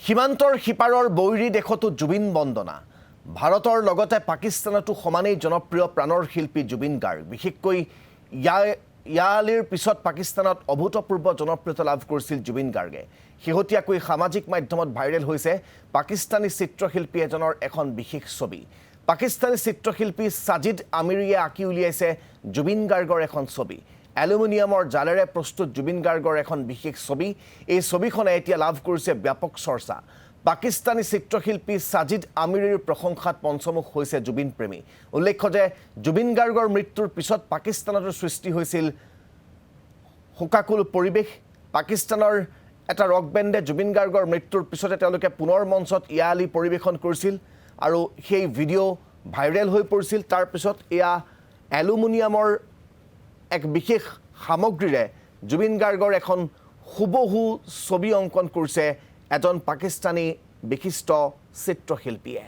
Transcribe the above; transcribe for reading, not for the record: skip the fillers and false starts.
সীমান্তৰ সিপাৰৰ বৈৰী দেশতো জুবিন বন্দনা ভাৰতৰ লগতে পাকিস্তানতো সমানেই জনপ্ৰিয় প্ৰাণৰ শিল্পী জুবিন গাৰ্গ বিশেষকৈ ইয়ালিৰ পিছত পাকিস্তানত অভূতপূৰ্ব জনপ্ৰিয়তা লাভ কৰিছিল জুবিন গাৰ্গে শেহতীয়াকৈ সামাজিক মাধ্যমত ভাইৰেল হৈছে পাকিস্তানী চিত্ৰশিল্পী এজনৰ এখন বিশেষ ছবি পাকিস্তানী চিত্ৰশিল্পী সাজিদ আমিৰীয়ে আঁকি উলিয়াইছে জুবিন গাৰ্গৰ এখন ছবি এলুমিনিয়ামৰ জালেৰে প্ৰস্তুত জুবিন গাৰ্গৰ এখন বিশেষ ছবি এই ছবিখনে এতিয়া লাভ কৰিছে ব্যাপক চৰ্চা পাকিস্তানী চিত্ৰশিল্পী সাজিদ আমিৰীৰ প্ৰশংসাত পঞ্চমুখ হৈছে জুবিন প্ৰেমী উল্লেখ্য যে জুবিন গাৰ্গৰ মৃত্যুৰ পিছত পাকিস্তানত সৃষ্টি হৈছিল শোকাকুল পৰিৱেশ পাকিস্তানৰ এটা ৰক বেণ্ডে জুবিন গাৰ্গৰ মৃত্যুৰ পিছতে তেওঁলোকে পুনৰ মঞ্চত ইয়ালি পৰিৱেশন কৰিছিল আৰু সেই ভিডিঅ' ভাইৰেল হৈ পৰিছিল তাৰ পিছত এয়া এলুমিনিয়ামৰ এক বিশেষ সামগ্ৰীৰে জুবিন গাৰ্গৰ এখন হুবহু ছবি অংকন কৰিছে এজন পাকিস্তানী বিশিষ্ট চিত্ৰশিল্পীয়ে